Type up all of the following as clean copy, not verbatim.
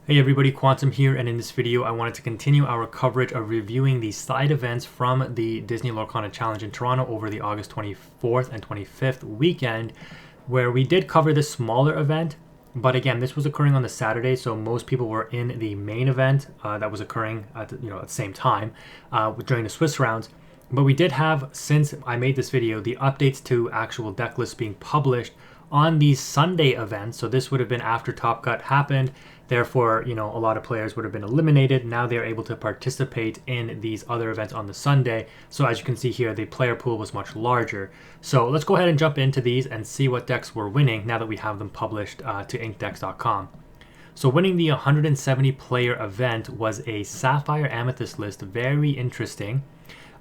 Hey everybody, Quantum here, and in this video I wanted to continue our coverage of reviewing the side events from the Disney Lorcana Challenge in Toronto over the August 24th and 25th weekend, where we did cover the smaller event, but again, this was occurring on the Saturday, so most people were in the main event that was occurring at the same time during the Swiss rounds. But we did have, since I made this video, the updates to actual deck lists being published on these Sunday events. So this would have been after Top Cut happened. Therefore, a lot of players would have been eliminated. Now they're able to participate in these other events on the Sunday. So as you can see here, the player pool was much larger. So let's go ahead and jump into these and see what decks were winning now that we have them published to inkdecks.com. So winning the 170 player event was a Sapphire Amethyst list. Very interesting.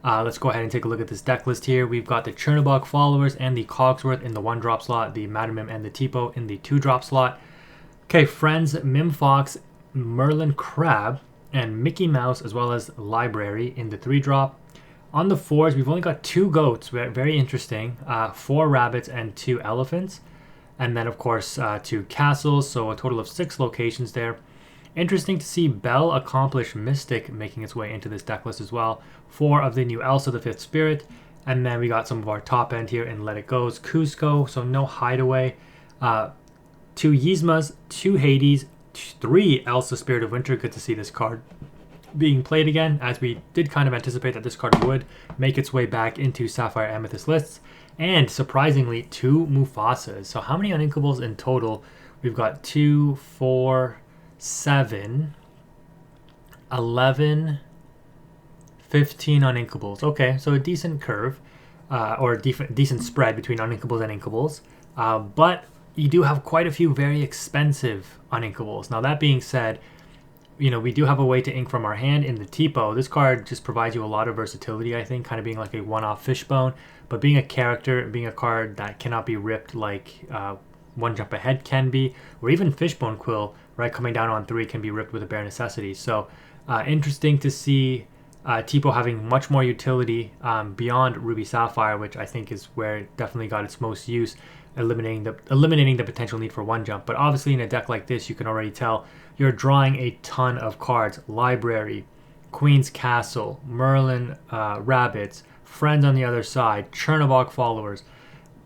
Let's go ahead and take a look at this deck list here. We've got the Chernobog followers and the Cogsworth in the 1-drop slot, the Madamim and the Tipo in the 2-drop slot. Okay, Friends, Mimfox, Merlin Crab, and Mickey Mouse, as well as Library in the 3-drop. On the 4s, we've only got 2 goats, very interesting, 4 rabbits and 2 elephants. And then, of course, 2 castles, so a total of 6 locations there. Interesting to see Belle Accomplished Mystic making its way into this deck list as well. 4 of the new Elsa, the 5th Spirit. And then we got some of our top end here in Let It Go's Cusco, so no Hideaway. 2 Yzmas, 2 Hades, 3 Elsa Spirit of Winter. Good to see this card being played again, as we did kind of anticipate that this card would make its way back into Sapphire Amethyst lists. And surprisingly, 2 Mufasas. So how many uninkables in total? We've got 2, 4, 7, 11, 15 uninkables. Okay, so a decent curve, or a decent spread between uninkables and inkables. But you do have quite a few very expensive uninkables. Now that being said, we do have a way to ink from our hand in the Tipo. This card just provides you a lot of versatility, I think, kind of being like a one-off Fishbone, but being a character, being a card that cannot be ripped like One Jump Ahead can be, or even Fishbone Quill, right, coming down on 3 can be ripped with a bare necessity. So interesting to see Tipo having much more utility beyond Ruby Sapphire, which I think is where it definitely got its most use, eliminating the potential need for one jump. But obviously in a deck like this, you can already tell you're drawing a ton of cards. Library, Queen's Castle, Merlin Rabbits, Friends on the other side, Chernobog followers,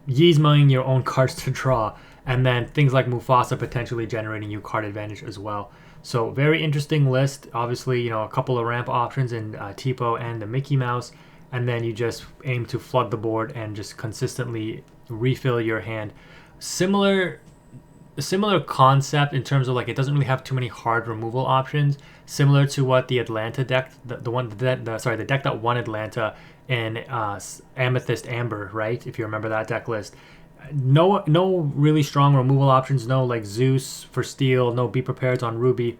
Yzmaing your own cards to draw, and then things like Mufasa potentially generating you card advantage as well. So very interesting list. Obviously, a couple of ramp options in Tipo and the Mickey Mouse, and then you just aim to flood the board and just consistently refill your hand. Similar concept in terms of it doesn't really have too many hard removal options. Similar to what the Atlanta deck, the deck that won Atlanta in Amethyst Amber, right? If you remember that deck list. No really strong removal options. No Zeus for steel. No Be Prepared on Ruby,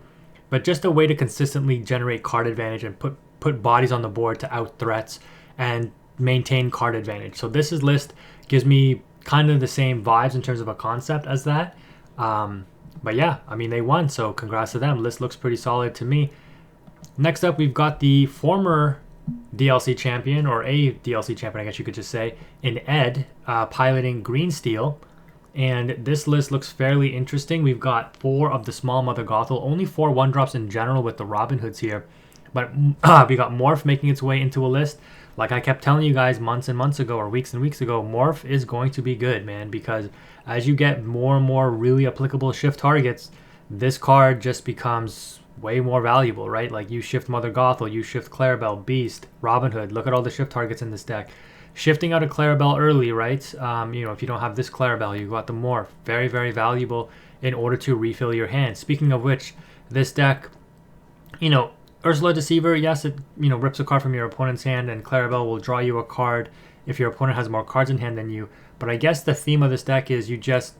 but just a way to consistently generate card advantage and put bodies on the board to out threats and maintain card advantage. So this list gives me kind of the same vibes in terms of a concept as that. But yeah, they won, so congrats to them. List looks pretty solid to me. Next up, we've got the former DLC champion, or a DLC champion, I guess you could just say, in Ed, piloting Green Steel. And this list looks fairly interesting. We've got 4 of the Small Mother Gothel, only 4 1-drops in general with the Robin Hoods here. But we got Morph making its way into a list. Like I kept telling you guys months and months ago, or weeks and weeks ago, Morph is going to be good, man, because as you get more and more really applicable shift targets, this card just becomes way more valuable, right? Like you shift Mother Gothel, you shift Clarabelle, Beast, Robin Hood. Look at all the shift targets in this deck. Shifting out of Clarabelle early, right? If you don't have this Clarabelle, you got the Morph. Very, very valuable in order to refill your hand. Speaking of which, this deck, Ursula Deceiver, yes, it rips a card from your opponent's hand, and Clarabelle will draw you a card if your opponent has more cards in hand than you. But I guess the theme of this deck is you just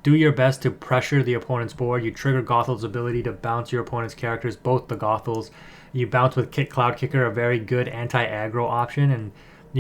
do your best to pressure the opponent's board. You trigger Gothel's ability to bounce your opponent's characters, both the Gothels. You bounce with Cloud Kicker, a very good anti-aggro option. And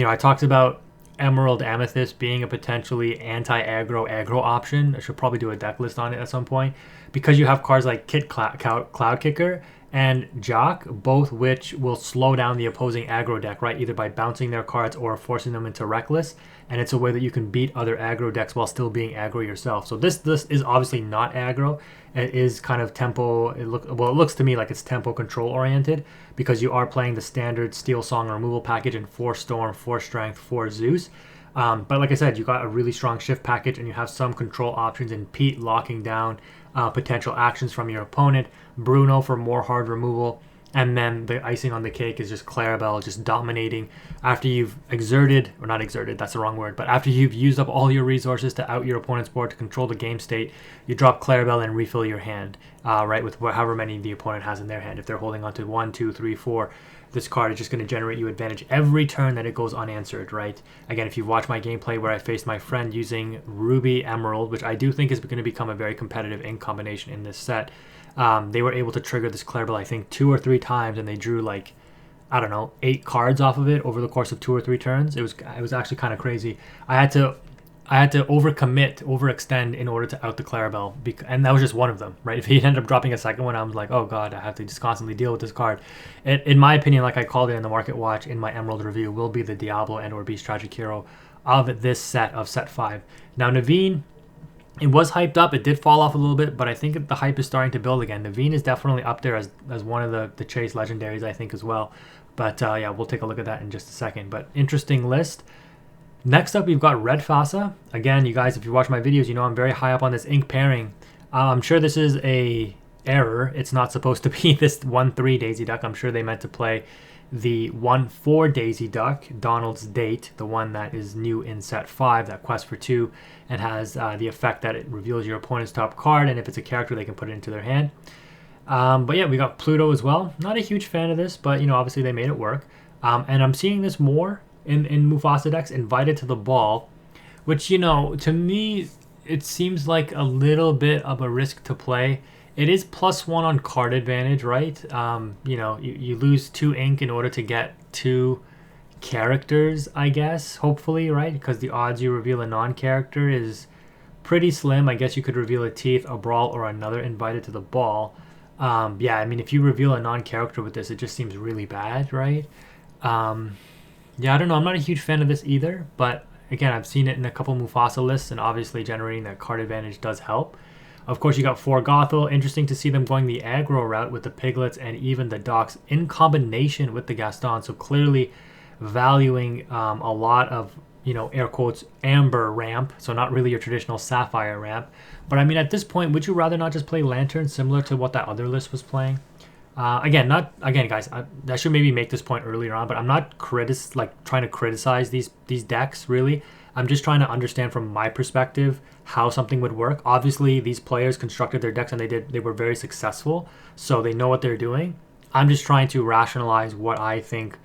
I talked about Emerald Amethyst being a potentially anti-aggro option. I should probably do a deck list on it at some point, because you have cards like Cloud Kicker and Jock, both which will slow down the opposing aggro deck, right? Either by bouncing their cards or forcing them into Reckless. And it's a way that you can beat other aggro decks while still being aggro yourself. So this is obviously not aggro. It is kind of tempo. It looks to me like it's tempo control oriented because you are playing the standard Steel Song removal package in 4 Storm, 4 Strength, 4 Zeus. But like I said, you got a really strong shift package and you have some control options in Pete locking down potential actions from your opponent, Bruno for more hard removal, and then the icing on the cake is just Clarabelle just dominating after you've exerted, or not exerted, that's the wrong word, but after you've used up all your resources to out your opponent's board to control the game state, you drop Clarabelle and refill your hand, right, with however many the opponent has in their hand. If they're holding on to 1, 2, 3, 4, this card is just going to generate you advantage every turn that it goes unanswered, right? Again, if you've watched my gameplay where I faced my friend using Ruby Emerald, which I do think is going to become a very competitive ink combination in this set, they were able to trigger this Clarabelle, I think, 2 or 3 times, and they drew like, I don't know, 8 cards off of it over the course of 2 or 3 turns. It was actually kind of crazy. I had to overextend in order to out the Clarabelle, and that was just one of them, right? If he ended up dropping a second one, I was like, oh god, I have to just constantly deal with this card. In my opinion, like I called it in the Market Watch in my Emerald review, will be the Diablo and or Beast Tragic Hero of this set, of set 5. Now Naveen, it was hyped up. It did fall off a little bit, but I think the hype is starting to build again. Naveen is definitely up there as one of the Chase legendaries, I think, as well. But yeah, we'll take a look at that in just a second. But interesting list. Next up, we've got Red Fasa. Again, you guys, if you watch my videos, you know I'm very high up on this ink pairing. I'm sure this is a error. It's not supposed to be this 1-3 Daisy Duck. I'm sure they meant to play the 1-4 Daisy Duck, Donald's Date, the one that is new in set 5, that quest for 2, and has the effect that it reveals your opponent's top card, and if it's a character, they can put it into their hand. But yeah, we got Pluto as well. Not a huge fan of this, but you know, obviously they made it work. And I'm seeing this more in Mufasa decks, Invited to the Ball, which, you know, to me, it seems like a little bit of a risk to play. It is +1 on card advantage, right? You know, you lose 2 ink in order to get 2 characters, I guess, hopefully, right? Because the odds you reveal a non-character is pretty slim. I guess you could reveal a Teeth, a Brawl, or another Invited to the Ball. Yeah, I mean, if you reveal a non-character with this, it just seems really bad, right? Yeah, I don't know. I'm not a huge fan of this either, but again, I've seen it in a couple Mufasa lists, and obviously generating that card advantage does help. Of course, you got 4 Gothel. Interesting to see them going the aggro route with the Piglets and even the Docks in combination with the Gaston. So clearly valuing a lot of, you know, air quotes, amber ramp. So not really your traditional Sapphire ramp. But I mean, at this point, would you rather not just play Lantern similar to what that other list was playing? Again, guys, I should maybe make this point earlier on, but I'm not trying to criticize these decks, really. I'm just trying to understand from my perspective how something would work. Obviously, these players constructed their decks and they were very successful, so they know what they're doing. I'm just trying to rationalize what I think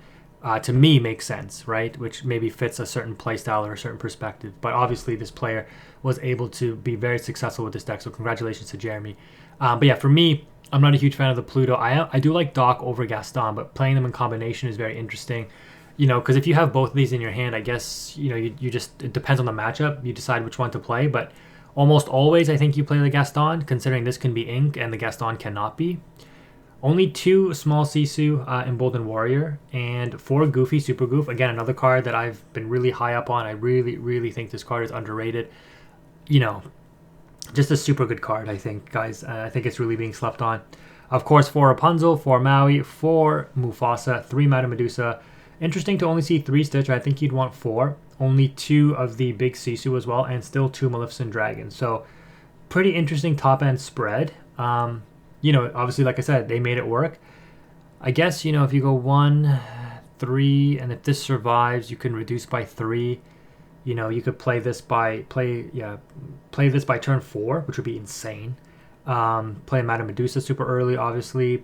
to me makes sense, right? Which maybe fits a certain playstyle or a certain perspective. But obviously, this player was able to be very successful with this deck, so congratulations to Jeremy. But yeah, for me, I'm not a huge fan of the Pluto. I do like Doc over Gaston, but playing them in combination is very interesting. You know, because if you have both of these in your hand, I guess, you know, you just, it depends on the matchup. You decide which one to play, but almost always I think you play the Gaston, considering this can be ink and the Gaston cannot be. Only 2 small Sisu, Emboldened Warrior, and 4 Goofy Super Goof. Again, another card that I've been really high up on. I really, really think this card is underrated. You know, just a super good card, I think, guys. I think it's really being slept on. Of course, 4 Rapunzel, 4 Maui, 4 Mufasa, 3 Madame Medusa. Interesting to only see 3 Stitch. I think you'd want 4. Only 2 of the big Sisu as well, and still 2 Maleficent Dragons. So, pretty interesting top-end spread. You know, obviously, like I said, they made it work. I guess, you know, if you go 1, 3, and if this survives, you can reduce by 3. You know, you could play this by turn 4, which would be insane. Play Madame Medusa super early, obviously.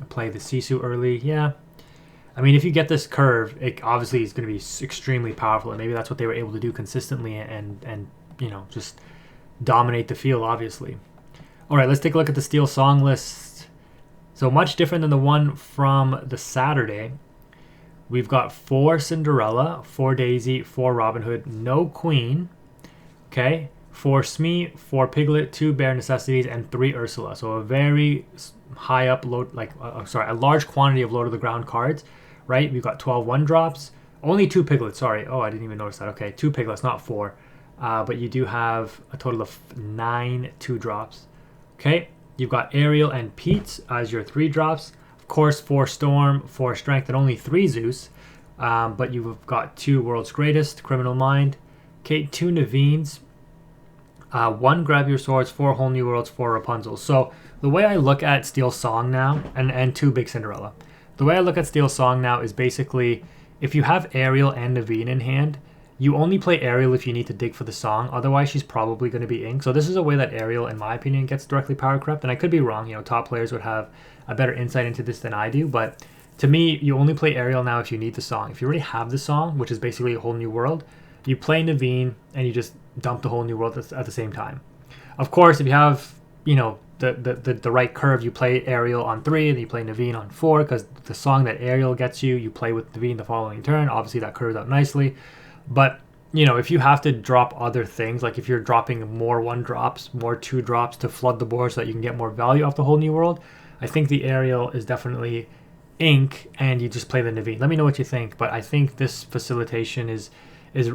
Play the Sisu early, yeah. I mean, if you get this curve, it obviously is going to be extremely powerful, and maybe that's what they were able to do consistently and you know, just dominate the field, obviously. All right, let's take a look at the Steel Song list. So much different than the one from the Saturday. We've got 4 Cinderella, 4 Daisy, 4 Robin Hood, no Queen. Okay, 4 Smee, 4 Piglet, 2 Bare Necessities, and 3 Ursula. So a very high up load, like a large quantity of low to the ground cards, right? We've got 12 1-drops, only 2 Piglets. Sorry, oh, I didn't even notice that. Okay, 2 Piglets, not 4. But you do have a total of 9 2-drops. Okay, you've got Ariel and Pete as your 3-drops. Of course, 4 Storm, 4 Strength, and only 3 Zeus. But you've got 2 World's Greatest, Criminal Mind. Okay, 2 Naveen's. 1 Grab Your Swords, 4 Whole New Worlds, 4 Rapunzel. So the way I look at Steel Song now, and 2 Big Cinderella. The way I look at Steel Song now is basically, if you have Ariel and Naveen in hand, you only play Ariel if you need to dig for the song. Otherwise, she's probably going to be Ink. So this is a way that Ariel, in my opinion, gets directly power crept. And I could be wrong. You know, top players would have a better insight into this than I do. But to me, you only play Ariel now if you need the song. If you already have the song, which is basically a Whole New World, you play Naveen and you just dump the Whole New World at the same time. Of course, if you have, you know, the right curve, you play Ariel on 3 and you play Naveen on 4, because the song that Ariel gets you, you play with Naveen the following turn. Obviously, that curves out nicely. But, you know, if you have to drop other things, like if you're dropping more 1-drops, more 2-drops to flood the board so that you can get more value off the Whole New World, I think the Ariel is definitely Ink, and you just play the Naveen. Let me know what you think, but I think this facilitation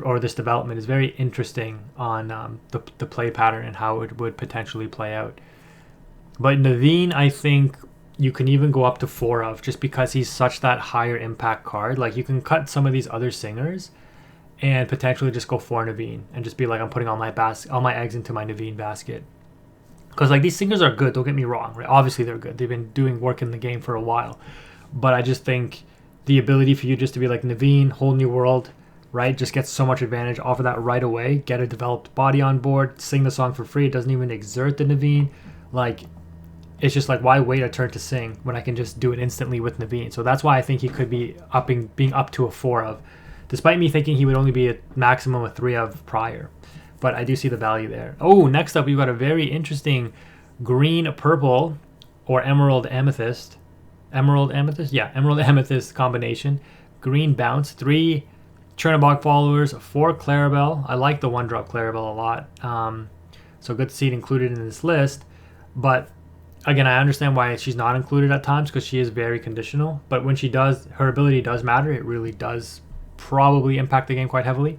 or this development is very interesting on the play pattern and how it would potentially play out. But Naveen, I think you can even go up to 4 of, just because he's such that higher impact card. Like, you can cut some of these other singers and potentially just go 4 Naveen and just be like, I'm putting all my eggs into my Naveen basket. Because, like, these singers are good, don't get me wrong, right? Obviously they're good. They've been doing work in the game for a while. But I just think the ability for you just to be like Naveen, Whole New World, right? Just get so much advantage off of that right away. Get a developed body on board, sing the song for free. It doesn't even exert the Naveen. Like, it's just like, why wait a turn to sing when I can just do it instantly with Naveen? So that's why I think he could be being up to a 4 of, despite me thinking he would only be a maximum of 3 of prior. But I do see the value there. Oh, next up, we've got a very interesting green purple or emerald amethyst. Emerald amethyst? Yeah, emerald amethyst combination. Green bounce, 3 Chernobog followers, 4 Clarabelle. I like the 1-drop Clarabelle a lot. So good to see it included in this list. But again, I understand why she's not included at times, because she is very conditional. But when she does, her ability does matter. It really does probably impact the game quite heavily.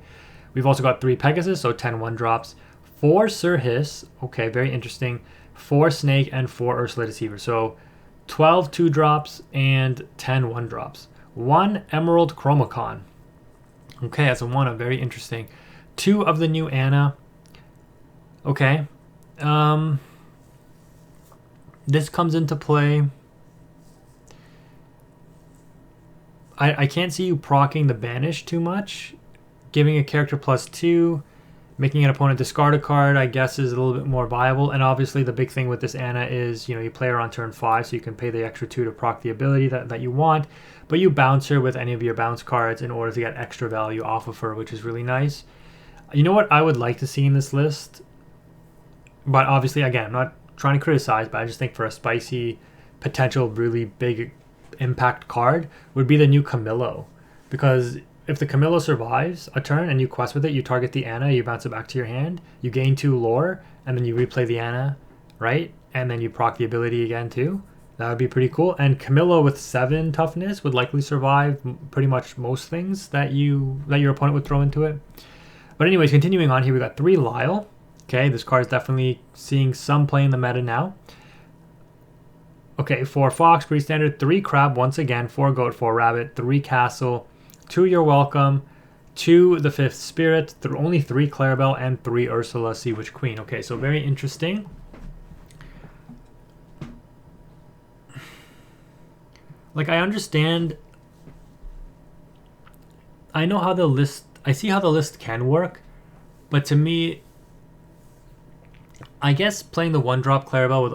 We've also got 3 Pegasus, so 10 1-drops. 4 Sir Hiss. Okay, very interesting. 4 Snake and 4 Ursula Deceiver. So 12 2-drops and 10 1-drops. 1 Emerald Chromacon. Okay, that's a 1, very interesting. 2 of the new Anna. Okay. This comes into play. I can't see you proccing the Banish too much. Giving a character +2, making an opponent discard a card, I guess, is a little bit more viable. And obviously the big thing with this Anna is, you know, you play her on turn 5, so you can pay the extra 2 to proc the ability that you want. But you bounce her with any of your bounce cards in order to get extra value off of her, which is really nice. You know what I would like to see in this list? But obviously, again, I'm not trying to criticize, but I just think for a spicy, potential, really big impact card would be the new Camillo. Because if the Camillo survives a turn and you quest with it, you target the Anna, you bounce it back to your hand, you gain 2 lore, and then you replay the Anna, right? And then you proc the ability again too. That would be pretty cool. And Camillo with 7 toughness would likely survive pretty much most things that your opponent would throw into it. But anyways, continuing on here, we got 3 Lyle. Okay, this card is definitely seeing some play in the meta now. Okay, 4 Fox, pretty standard. 3 Crab once again, 4 Goat, 4 Rabbit, 3 Castle, 2 You're Welcome, 2 The Fifth Spirit, only 3 Clarabelle, and 3 Ursula, Sea Witch Queen. Okay, so very interesting. Like, I understand. I know how the list. I see how the list can work, but to me, I guess playing the 1-drop Clarabelle with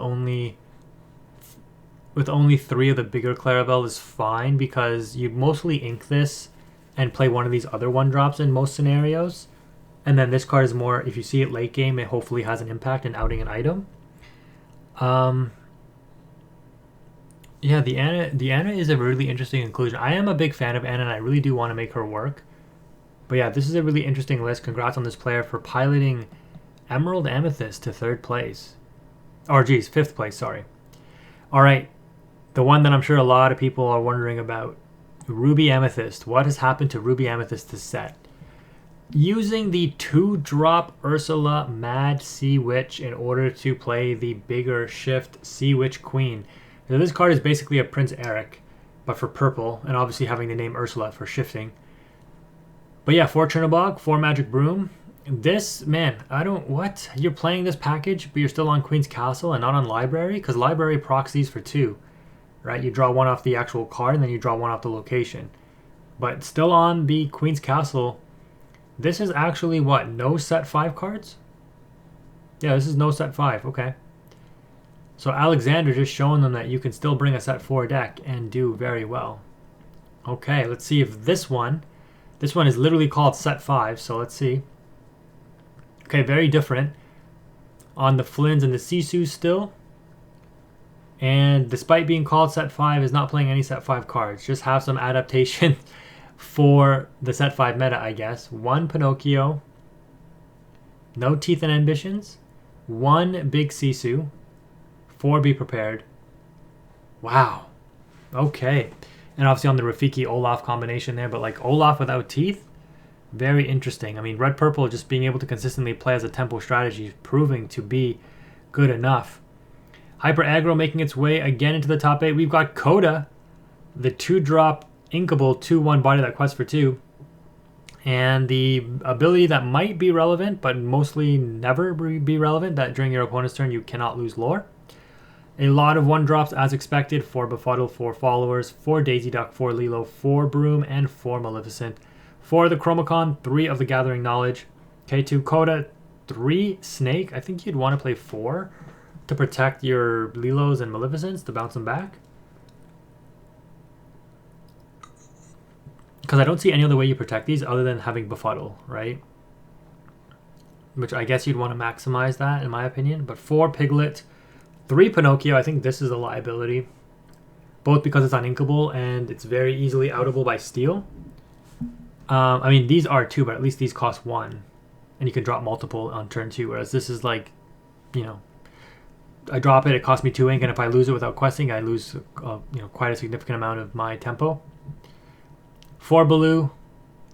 only 3 of the bigger Clarabelle is fine, because you'd mostly ink this and play one of these other 1-drops in most scenarios. And then this card is more, if you see it late game, it hopefully has an impact in outing an item. Yeah, the Anna is a really interesting inclusion. I am a big fan of Anna, and I really do want to make her work. But yeah, this is a really interesting list. Congrats on this player for piloting Emerald Amethyst to 3rd place. Or geez, 5th place, sorry. Alright, the one that I'm sure a lot of people are wondering about. Ruby Amethyst. What has happened to Ruby Amethyst this set? Using the 2-drop Ursula Mad Sea Witch in order to play the bigger shift Sea Witch Queen. So this card is basically a Prince Eric, but for purple, and obviously having the name Ursula for shifting. But yeah, 4 Chernobog, 4 Magic Broom. This, man, I don't, what? You're playing this package, but you're still on Queen's Castle and not on Library? Because Library procs these for 2, right? You draw 1 off the actual card, and then you draw 1 off the location. But still on the Queen's Castle, this is actually what? No set 5 cards? Yeah, this is no set 5, okay. So Alexander just showing them that you can still bring a set 4 deck and do very well. Okay, let's see if this one is literally called set 5, so let's see. Okay, very different on the Flynns and the Sisus still. And despite being called set 5, is not playing any set 5 cards. Just have some adaptation for the set 5 meta, I guess. 1 Pinocchio, no Teeth and Ambitions, 1 Big Sisu, 4 Be Prepared. Wow. Okay. And obviously on the Rafiki Olaf combination there, but like Olaf without teeth, very interesting. I mean, red purple just being able to consistently play as a tempo strategy, proving to be good enough. Hyper Aggro making its way again into the top 8. We've got Coda, the 2-drop inkable 2/1 body that quests for 2. And the ability that might be relevant, but mostly never be relevant, that during your opponent's turn you cannot lose lore. A lot of 1-drops as expected. 4 Befuddle, 4 Followers, 4 Daisy Duck, 4 Lilo, 4 Broom, and 4 Maleficent. 4 the Chromacon, 3 of the Gathering Knowledge. Okay, 2 Coda, 3 Snake. I think you'd want to play 4 to protect your Lilos and Maleficents to bounce them back. Because I don't see any other way you protect these other than having Befuddle, right? Which I guess you'd want to maximize that in my opinion. But 4 Piglet, 3 Pinocchio. I think this is a liability. Both because it's uninkable and it's very easily outable by steal. I mean, these are 2, but at least these cost 1. And you can drop multiple on turn 2. Whereas this is like, you know, I drop it, it costs me 2 ink. And if I lose it without questing, I lose quite a significant amount of my tempo. 4 Baloo,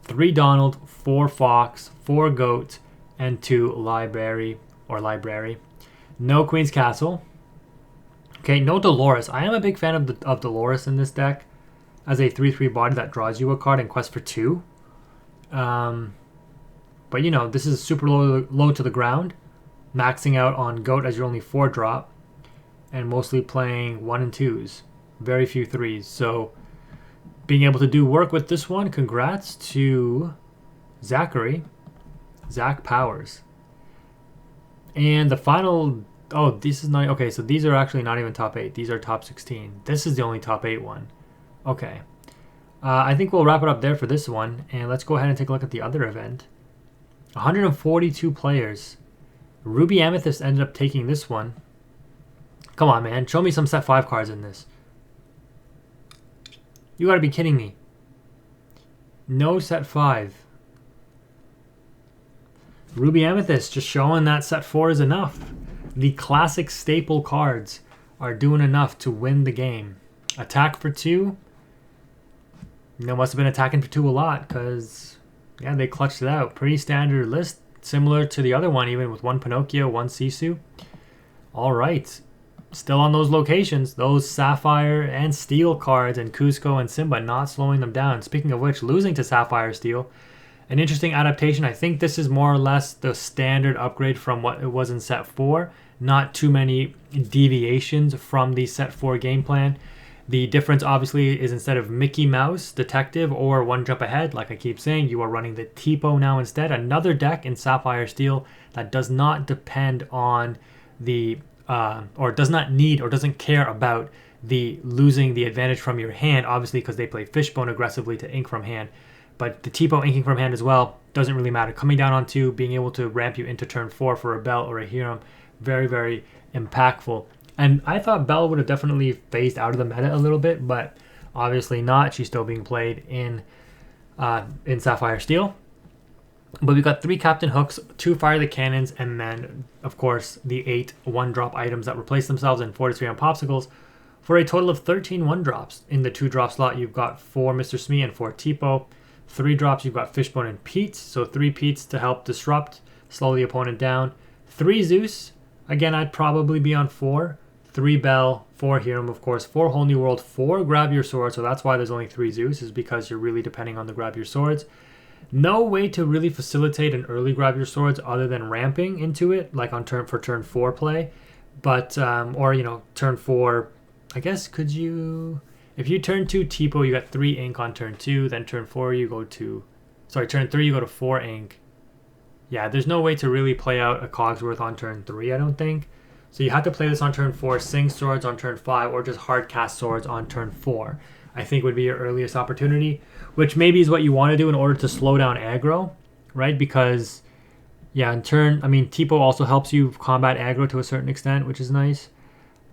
3 Donald, 4 Fox, 4 Goat, and 2 Library. No Queen's Castle. Okay, no Dolores. I am a big fan of Dolores in this deck as a 3/3 body that draws you a card and quests for 2. But you know, this is super low to the ground, maxing out on Goat as your only 4-drop, and mostly playing 1 and 2s. Very few 3s. So being able to do work with this one, congrats to Zach Powers. And the final, oh, this is not, okay, so these are actually not even top 8. These are top 16. This is the only top 8 one. Okay. I think we'll wrap it up there for this one, and let's go ahead and take a look at the other event. 142 players. Ruby Amethyst ended up taking this one. Come on, man. Show me some set 5 cards in this. You gotta be kidding me. No set 5. Ruby Amethyst just showing that set 4 is enough. The classic staple cards are doing enough to win the game. Attack for 2. Must have been attacking for 2 a lot because, yeah, they clutched it out. Pretty standard list, similar to the other one, even with 1 Pinocchio, 1 Sisu. All right. Still on those locations, those Sapphire and Steel cards and Cusco and Simba, not slowing them down. Speaking of which, losing to Sapphire Steel. An interesting adaptation. I think this is more or less the standard upgrade from what it was in set 4. Not too many deviations from the set 4 game plan. The difference obviously is instead of Mickey Mouse, Detective, or One Jump Ahead, like I keep saying, you are running the Tipo now instead. Another deck in Sapphire Steel that does not depend on the, or does not need or doesn't care about the losing the advantage from your hand, obviously because they play Fishbone aggressively to ink from hand. But the Tipo inking from hand as well doesn't really matter. Coming down on 2, being able to ramp you into turn 4 for a Bell or a Hiram, very, very impactful. And I thought Bell would have definitely phased out of the meta a little bit, but obviously not. She's still being played in Sapphire Steel. But we've got 3 Captain Hooks, 2 Fire the Cannons, and then, of course, the 8 1-drop items that replace themselves and 4 to 3 on Popsicles, for a total of 13 1-drops. In the 2-drop slot, you've got 4 Mr. Smee and 4 Tipo. 3 drops, you've got Fishbone and Pete, so 3 Petes to help disrupt, slow the opponent down. 3 Zeus, again, I'd probably be on 4. 3 Bell, 4 Hiram, of course, 4 Whole New World, 4 Grab Your Sword, so that's why there's only 3 Zeus, is because you're really depending on the Grab Your Swords. No way to really facilitate an early Grab Your Swords other than ramping into it, like on turn 4 play. But, or, turn 4, I guess, could you... If you turn 2 Tipo, you got 3 ink on turn 2, then turn 4 you go to... Sorry, turn 3 you go to 4 ink. Yeah, there's no way to really play out a Cogsworth on turn 3, I don't think. So you have to play this on turn 4, sing Swords on turn 5, or just hard cast Swords on turn 4. I think would be your earliest opportunity, which maybe is what you want to do in order to slow down aggro, right? Because, yeah, Tipo also helps you combat aggro to a certain extent, which is nice.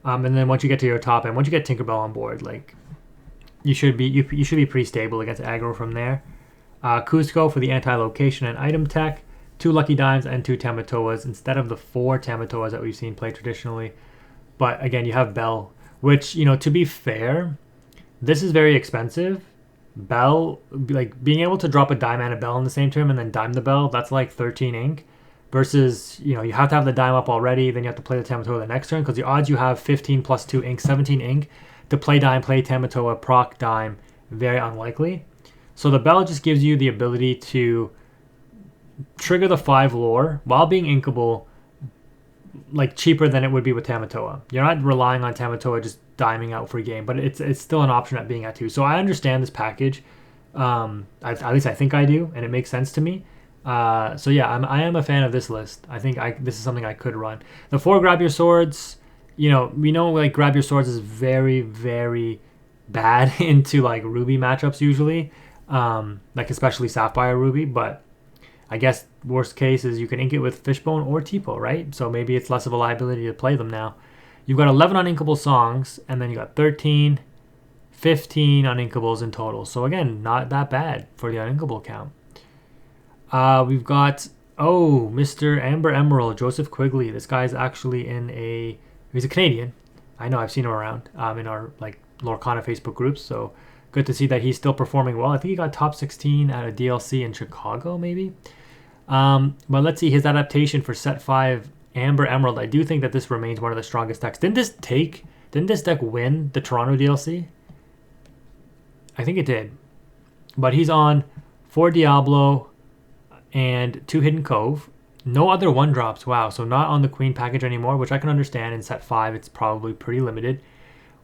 And then once you get to your top end, once you get Tinkerbell on board, like, you should be pretty stable against aggro from there. Cusco for the anti-location and item tech, 2 Lucky Dimes and 2 Tamatoas instead of the 4 Tamatoas that we've seen played traditionally. But again, you have Bell, which, to be fair, this is very expensive. Bell, like being able to drop a dime and a bell in the same turn and then dime the bell, that's like 13 ink. Versus, you have to have the dime up already, then you have to play the Tamatoa the next turn, because the odds you have 15 plus 2 ink, 17 ink, to play dime, play Tamatoa, proc dime, very unlikely. So the bell just gives you the ability to trigger the 5 lore while being inkable, like cheaper than it would be with Tamatoa. You're not relying on Tamatoa just diming out free game, but it's still an option at being at 2. So I understand this package. At least I think I do, and it makes sense to me. So yeah, I am a fan of this list. I think this is something I could run. The 4 Grab Your Swords, we know like Grab Your Swords is very, very bad into like Ruby matchups usually, like especially Sapphire Ruby, but I guess worst case is you can ink it with Fishbone or Tipo, right? So maybe it's less of a liability to play them now. You've got 11 uninkable songs, and then you got 13, 15 uninkables in total. So again, not that bad for the uninkable count. We've got, Mr. Amber Emerald, Joseph Quigley. This guy's actually he's a Canadian. I know, I've seen him around in our like Lorcana Facebook groups, so good to see that he's still performing well. I think he got top 16 at a DLC in Chicago, maybe. But let's see his adaptation for set 5, Amber Emerald. I do think that this remains one of the strongest decks. Didn't this deck win the Toronto DLC? I think it did. But he's on 4 Diablo and 2 Hidden Cove. No other 1-drops. Wow, so not on the Queen package anymore, which I can understand. In set 5, it's probably pretty limited.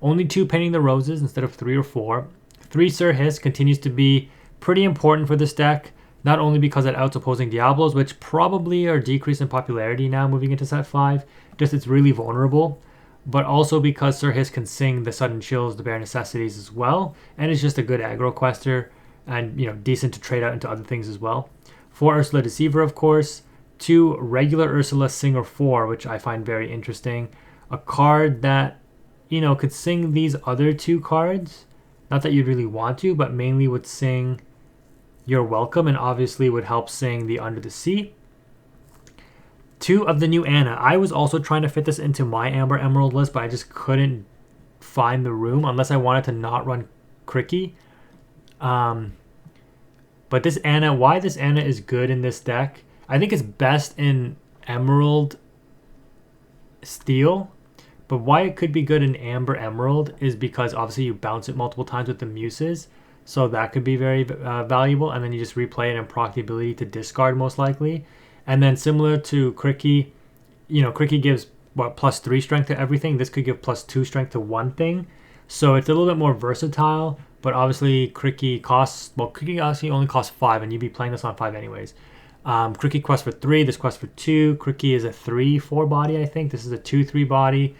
Only 2 Painting the Roses instead of 3 or 4. 3 Sir Hiss continues to be pretty important for this deck, not only because it outs opposing Diablos, which probably are decreased in popularity now moving into set 5, just it's really vulnerable, but also because Sir Hiss can sing the Sudden Chills, the Bare Necessities as well, and is just a good aggro quester, and decent to trade out into other things as well. 4 Ursula Deceiver, of course. 2 regular Ursula Singer 4, which I find very interesting. A card that, could sing these other 2 cards. Not that you'd really want to, but mainly would sing You're Welcome, and obviously would help sing the Under the Sea. 2 of the new Anna. I was also trying to fit this into my Amber Emerald list, but I just couldn't find the room unless I wanted to not run Cricky. But this Anna, why this Anna is good in this deck, I think it's best in Emerald Steel. But why it could be good in Amber Emerald is because obviously you bounce it multiple times with the Muses. So that could be very valuable. And then you just replay it and proc the ability to discard most likely. And then similar to Cricky, Cricky gives, +3 strength to everything. This could give +2 strength to one thing. So it's a little bit more versatile. But obviously Cricky Cricky actually only costs 5, and you'd be playing this on 5 anyways. Cricky quests for 3, this quests for 2. Cricky is a 3-4 body, I think. This is a 2-3 body.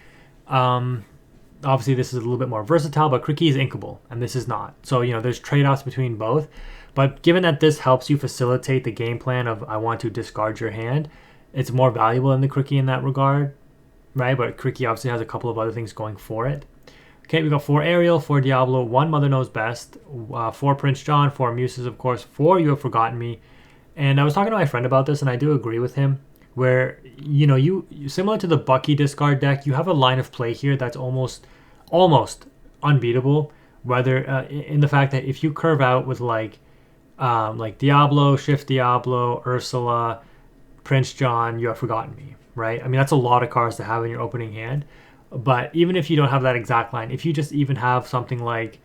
Obviously this is a little bit more versatile, but Cricky is inkable, and this is not. So, there's trade-offs between both. But given that this helps you facilitate the game plan of I want to discard your hand, it's more valuable than the Cricky in that regard, right? But Cricky obviously has a couple of other things going for it. Okay, we got 4 Ariel, 4 Diablo, 1 Mother Knows Best, 4 Prince John, 4 Muses, of course, 4 You Have Forgotten Me, And I was talking to my friend about this, and I do agree with him. Where you similar to the Bucky discard deck, you have a line of play here that's almost unbeatable. Whether in the fact that if you curve out with like Diablo, Shift Diablo, Ursula, Prince John, you have forgotten me, right? I mean, that's a lot of cards to have in your opening hand. But even if you don't have that exact line, if you just even have something like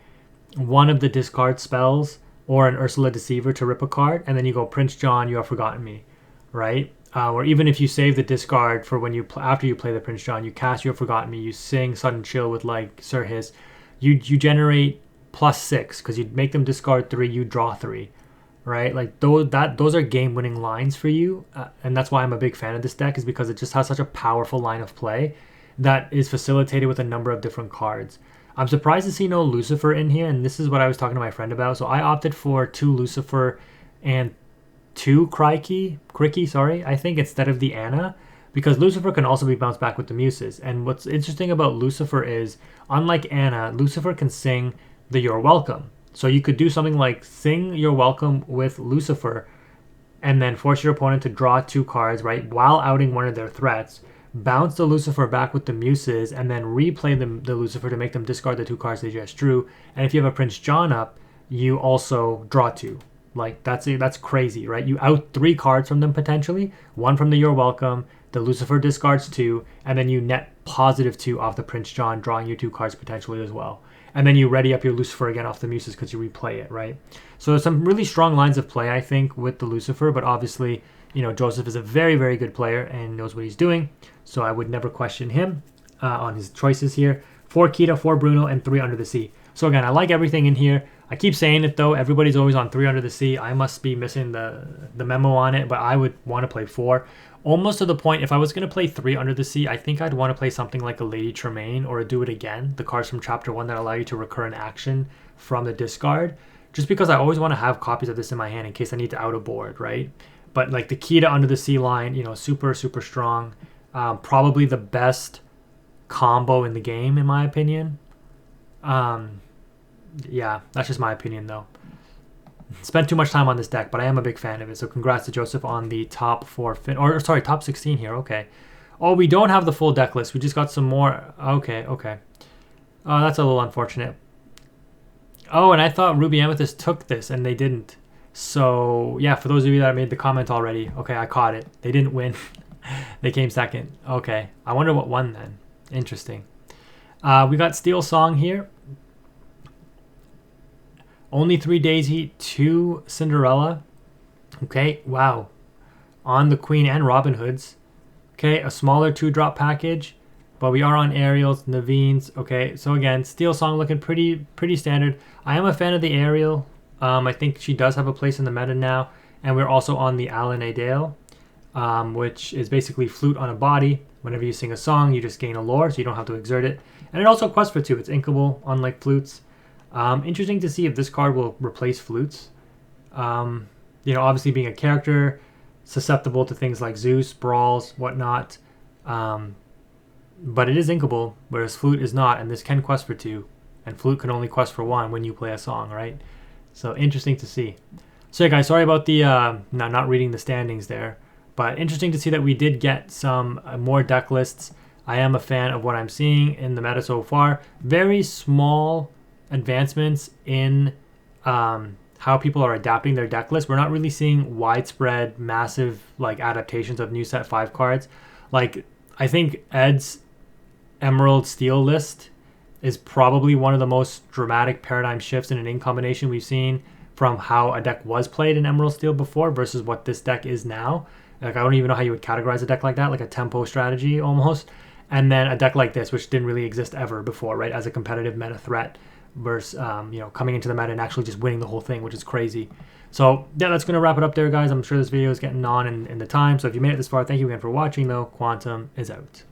one of the discard spells or an Ursula Deceiver to rip a card, and then you go Prince John, you have forgotten me, right? Or even if you save the discard for when after you play the Prince John, you cast You Have Forgotten Me, you sing Sudden Chill with like Sir Hiss, you generate +6 because you make them discard 3, you draw 3, right? Like those are game winning lines for you, and that's why I'm a big fan of this deck, is because it just has such a powerful line of play that is facilitated with a number of different cards. I'm surprised to see no Lucifer in here, and this is what I was talking to my friend about. So I opted for 2 Lucifer and 2 Crikey, I think, instead of the Anna, because Lucifer can also be bounced back with the Muses. And what's interesting about Lucifer is, unlike Anna, Lucifer can sing the You're Welcome. So you could do something like sing You're Welcome with Lucifer, and then force your opponent to draw 2 cards, right, while outing one of their threats, bounce the Lucifer back with the Muses, and then replay the Lucifer to make them discard the 2 cards they just drew. And if you have a Prince John up, you also draw 2. Like, that's crazy, right? You out 3 cards from them potentially, 1 from the You're Welcome, the Lucifer discards 2, and then you net +2 off the Prince John, drawing you 2 cards potentially as well. And then you ready up your Lucifer again off the Muses because you replay it, right? So there's some really strong lines of play, I think, with the Lucifer, but obviously, Joseph is a very, very good player and knows what he's doing, so I would never question him on his choices here. 4 Kita, 4 Bruno, and 3 Under the Sea. So again, I like everything in here. I keep saying it though, everybody's always on 3 Under the Sea. I must be missing the memo on it, but I would want to play 4. Almost to the point, if I was going to play 3 Under the Sea, I think I'd want to play something like a Lady Tremaine or a Do It Again, the cards from Chapter 1 that allow you to recur an action from the discard, just because I always want to have copies of this in my hand in case I need to out a board, right? But like the Kita Under the Sea line, super, super strong. Probably the best combo in the game, in my opinion. Yeah, that's just my opinion, though. Spent too much time on this deck, but I am a big fan of it. So congrats to Joseph on the top 4, top 16 here. Okay. Oh, we don't have the full deck list. We just got some more. Okay. Oh, that's a little unfortunate. Oh, and I thought Ruby Amethyst took this, and they didn't. So, yeah, for those of you that made the comment already, okay, I caught it. They didn't win. They came second. Okay. I wonder what won then. Interesting. We got Steel Song here. Only 3 Daisy, 2 Cinderella. Okay, wow. On the Queen and Robin Hoods. Okay, a smaller 2-drop package. But we are on Ariels, Naveen's. Okay, so again, Steel Song looking pretty standard. I am a fan of the Ariel. I think she does have a place in the meta now. And we're also on the Alan Adale, which is basically flute on a body. Whenever you sing a song, you just gain a lore, so you don't have to exert it. And it also quests for 2. It's inkable, unlike flutes. Interesting to see if this card will replace flutes. Obviously being a character, susceptible to things like Zeus, brawls, whatnot. But it is inkable, whereas flute is not, and this can quest for 2. And flute can only quest for 1 when you play a song, right? So interesting to see. So yeah, guys, sorry about the not reading the standings there. But interesting to see that we did get some more deck lists. I am a fan of what I'm seeing in the meta so far. Very small advancements in how people are adapting their deck list. We're not really seeing widespread, massive adaptations of new set 5 cards. Like, I think Ed's Emerald Steel list is probably one of the most dramatic paradigm shifts in an ink combination we've seen from how a deck was played in Emerald Steel before versus what this deck is now. Like, I don't even know how you would categorize a deck like that, like a tempo strategy almost. And then a deck like this, which didn't really exist ever before, right, as a competitive meta threat versus, coming into the meta and actually just winning the whole thing, which is crazy. So, yeah, that's going to wrap it up there, guys. I'm sure this video is getting on in the time. So if you made it this far, thank you again for watching, though. Quantum is out.